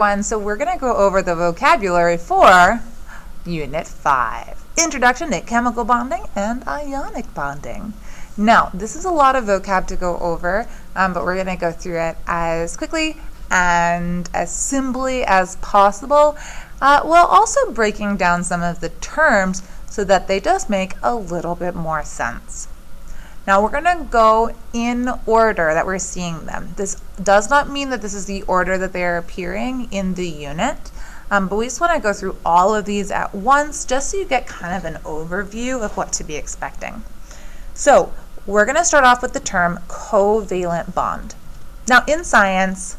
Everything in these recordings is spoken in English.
So we're going to go over the vocabulary for Unit 5, Introduction to Chemical Bonding and Ionic Bonding. Now, this is a lot of vocab to go over, but we're going to go through it as quickly and as simply as possible, while also breaking down some of the terms so that they just make a little bit more sense. Now we're going to go in order that we're seeing them. This does not mean that this is the order that they are appearing in the unit, but we just want to go through all of these at once just so you get kind of an overview of what to be expecting. So we're going to start off with the term covalent bond. Now in science,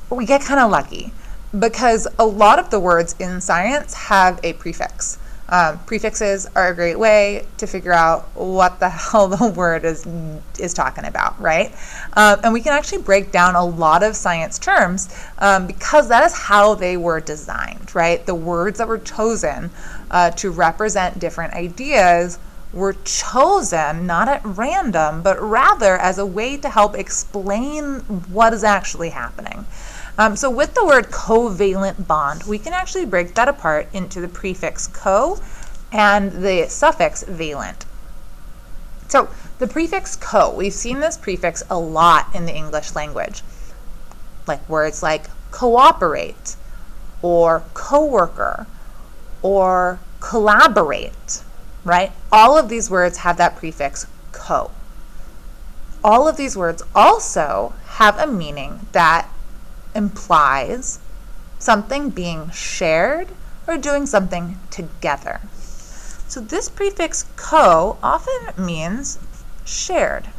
we get kind of lucky because a lot of the words in science have a prefix. Prefixes are a great way to figure out what the hell the word is talking about, right? And we can actually break down a lot of science terms because that is how they were designed, right? The words that were chosen to represent different ideas were chosen not at random, but rather as a way to help explain what is actually happening. So with the word covalent bond, we can actually break that apart into the prefix co and the suffix valent. So the prefix co, we've seen this prefix a lot in the English language, like words like cooperate or coworker or collaborate, right? All of these words have that prefix co. All of these words also have a meaning that implies something being shared or doing something together. So this prefix co often means shared.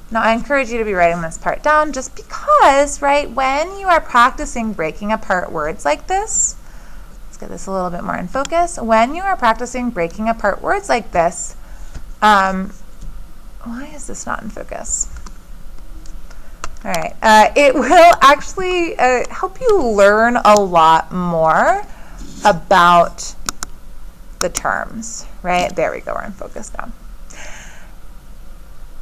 Now I encourage you to be writing this part down just because, right, when you are practicing breaking apart words like this, let's get this a little bit more in focus. When you are practicing breaking apart words like this, why is this not in focus? All right, it will actually help you learn a lot more about the terms, right? There we go, we're in focus now.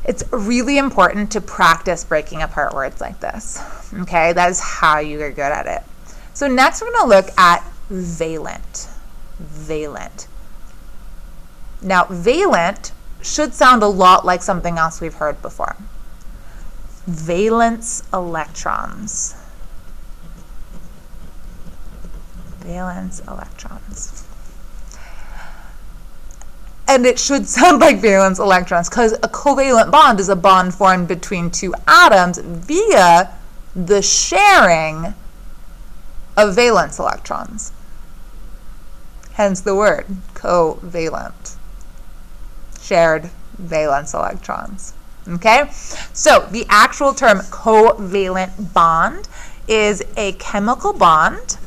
It's really important to practice breaking apart words like this, okay? That is how you get good at it. So next we're gonna look at valent. Valent. Now, valent should sound a lot like something else we've heard before. Valence electrons. Valence electrons. And it should sound like valence electrons because a covalent bond is a bond formed between two atoms via the sharing of valence electrons. Hence the word covalent. Shared valence electrons. Okay, so the actual term covalent bond is a chemical bond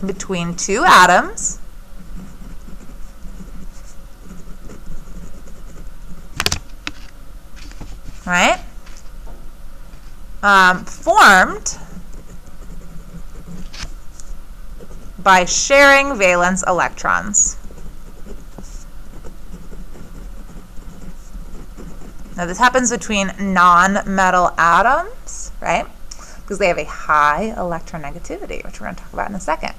between two atoms right, formed by sharing valence electrons. Now this happens between non-metal atoms, right? Because they have a high electronegativity, which we're going to talk about in a second.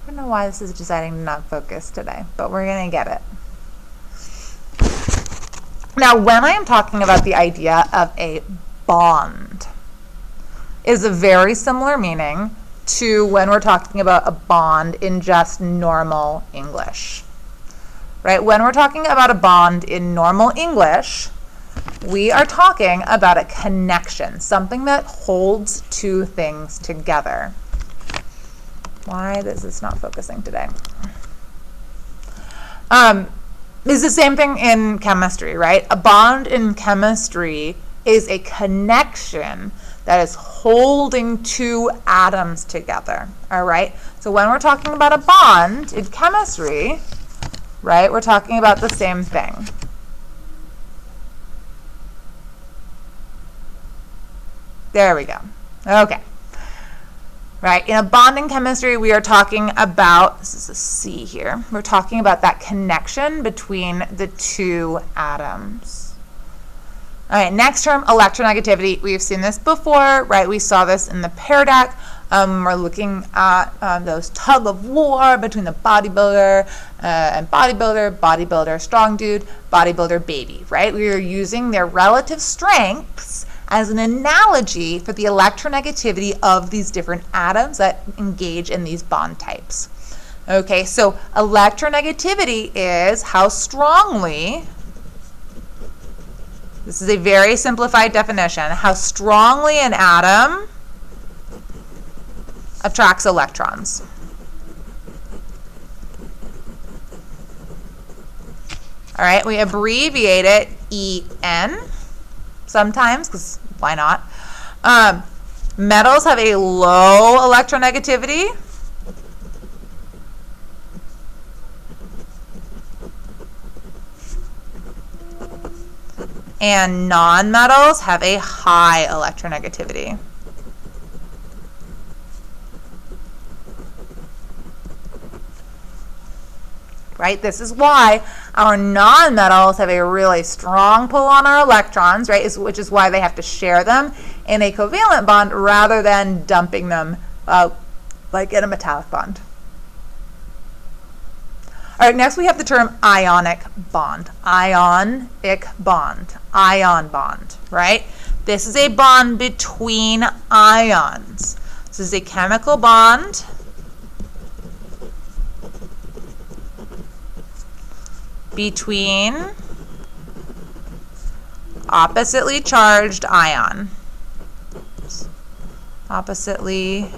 I don't know why this is deciding to not focus today, but we're going to get it. Now when I am talking about the idea of a bond, is a very similar meaning to when we're talking about a bond in just normal English, right? When we're talking about a bond in normal English, we are talking about a connection, something that holds two things together. Why is this not focusing today? It's the same thing in chemistry, right? A bond in chemistry is a connection that is holding two atoms together, all right? So when we're talking about a bond in chemistry, right, we're talking about the same thing. There we go. Okay. right? In a bonding chemistry, we are talking about, this is a C here, we're talking about that connection between the two atoms. All right, next term, electronegativity. We've seen this before, right? We saw this in the pair deck. We're looking at those tug of war between the bodybuilder and bodybuilder strong dude, bodybuilder baby, right? We are using their relative strengths as an analogy for the electronegativity of these different atoms that engage in these bond types. Okay, so electronegativity is how strongly, this is a very simplified definition, how strongly an atom attracts electrons. All right, we abbreviate it En sometimes, because why not? Metals have a low electronegativity. And nonmetals have a high electronegativity. Right? This is why our nonmetals have a really strong pull on our electrons, right? Which is why they have to share them in a covalent bond rather than dumping them like in a metallic bond. All right, next we have the term ionic bond. Ionic bond. Ion bond, right? This is a bond between ions. This is a chemical bond between oppositely charged ion. Oppositely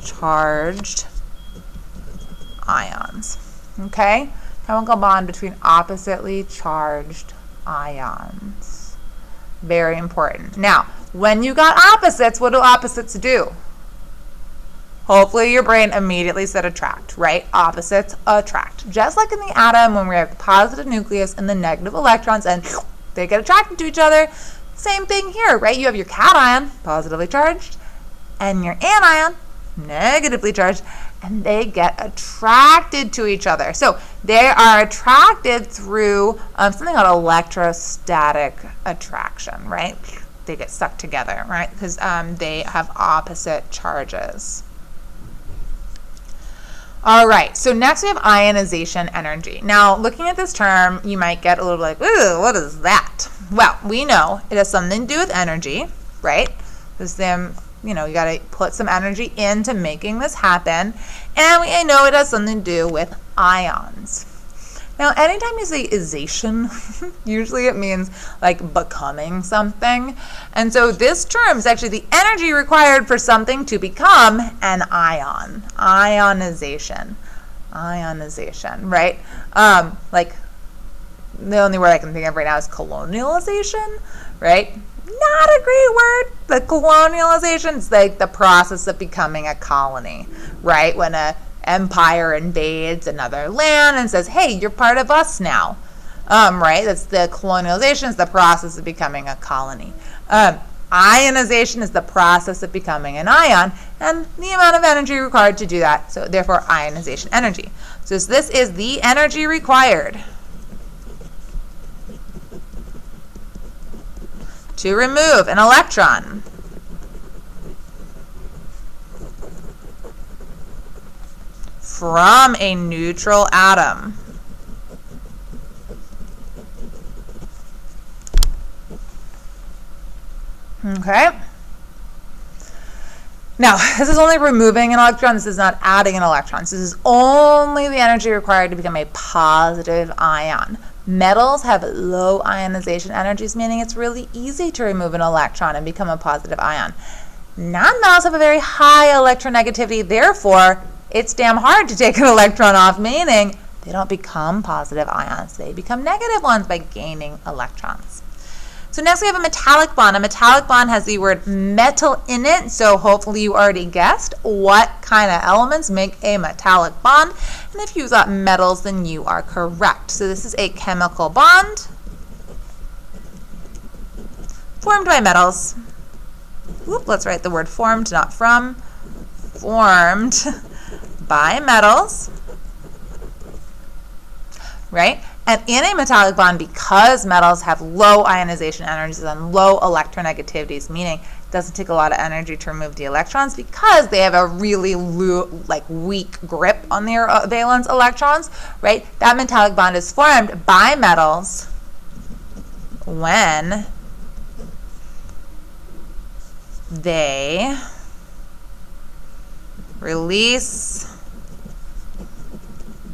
charged ions. Okay? Chemical bond between oppositely charged ions. Very important. Now, when you got opposites, what do opposites do? Hopefully your brain immediately said attract, right? Opposites attract. Just like in the atom when we have the positive nucleus and the negative electrons and they get attracted to each other, same thing here, right? You have your cation, positively charged, and your anion, negatively charged, and they get attracted to each other. So they are attracted through something called electrostatic attraction, right? They get stuck together, right? Because they have opposite charges. All right, so next we have ionization energy. Now, looking at this term, you might get a little like, ooh, what is that? Well, we know it has something to do with energy, right? Because then, you know, you got to put some energy into making this happen. And we know it has something to do with ions. Now, anytime you say ization, usually it means like becoming something. And so this term is actually the energy required for something to become an ion. Ionization. Ionization, right? Like the only word I can think of right now is colonialization, right? Not a great word. The colonialization is like the process of becoming a colony, right? When a empire invades another land and says, hey, you're part of us now, right? That's the colonialization, is the process of becoming a colony. Ionization is the process of becoming an ion and the amount of energy required to do that. So therefore, ionization energy. So this is the energy required to remove an electron from a neutral atom. Okay. Now, this is only removing an electron. This is not adding an electron. This is only the energy required to become a positive ion. Metals have low ionization energies, meaning it's really easy to remove an electron and become a positive ion. Nonmetals have a very high electronegativity, therefore, it's damn hard to take an electron off, meaning they don't become positive ions. They become negative ones by gaining electrons. So next we have a metallic bond. A metallic bond has the word metal in it, so hopefully you already guessed what kind of elements make a metallic bond. And if you thought metals, then you are correct. So this is a chemical bond formed by metals let's write the word formed, not from, formed by metals, right? And in a metallic bond, because metals have low ionization energies and low electronegativities, meaning it doesn't take a lot of energy to remove the electrons because they have a really weak grip on their valence electrons, right? That metallic bond is formed by metals when they release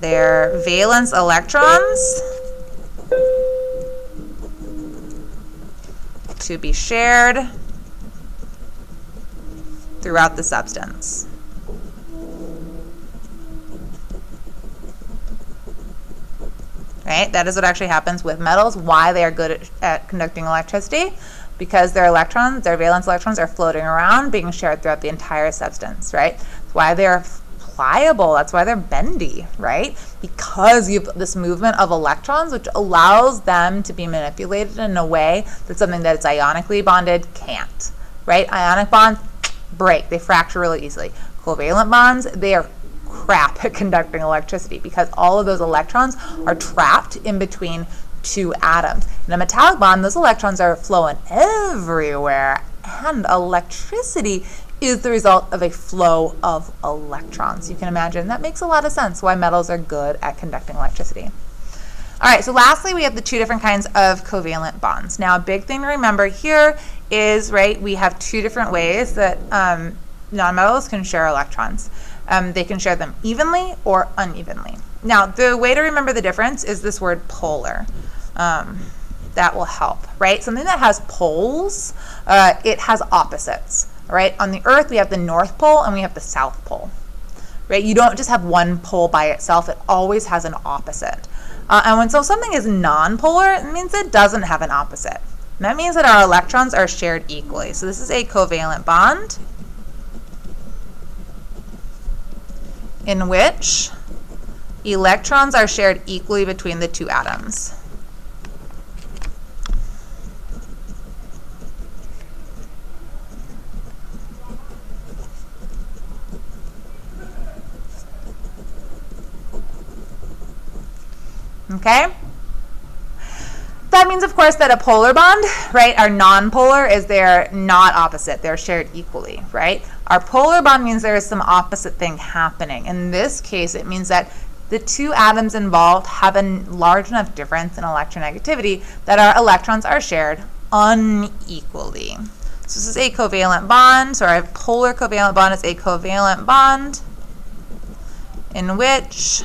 their valence electrons to be shared throughout the substance. Right? That is what actually happens with metals, why they are good at conducting electricity, because their electrons, their valence electrons, are floating around, being shared throughout the entire substance, right? That's why they're pliable, that's why they're bendy, right? Because you have this movement of electrons, which allows them to be manipulated in a way that something that is ionically bonded can't, right? Ionic bonds break, they fracture really easily. Covalent bonds, they are crap at conducting electricity because all of those electrons are trapped in between two atoms. In a metallic bond, those electrons are flowing everywhere, and electricity is the result of a flow of electrons. You can imagine that makes a lot of sense why metals are good at conducting electricity. All right, so lastly, we have the two different kinds of covalent bonds. Now, a big thing to remember here is, right, we have two different ways that nonmetals can share electrons. They can share them evenly or unevenly. Now, the way to remember the difference is this word polar. That will help, right? Something that has poles, it has opposites, right? On the Earth, we have the North Pole and we have the South Pole, right? You don't just have one pole by itself. It always has an opposite. And when something is nonpolar, it means it doesn't have an opposite. And that means that our electrons are shared equally. So this is a covalent bond in which electrons are shared equally between the two atoms. Okay? That means, of course, that a polar bond, right, our nonpolar is they're not opposite. They're shared equally, right? Our polar bond means there is some opposite thing happening. In this case, it means that the two atoms involved have a large enough difference in electronegativity that our electrons are shared unequally. So this is a covalent bond. So our polar covalent bond is a covalent bond in which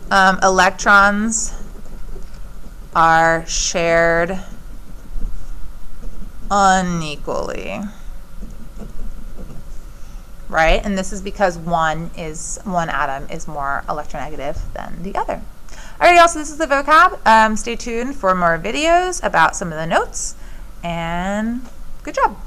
electrons are shared unequally, right? And this is because one atom is more electronegative than the other. Alright, y'all, so this is the vocab. Stay tuned for more videos about some of the notes, and good job.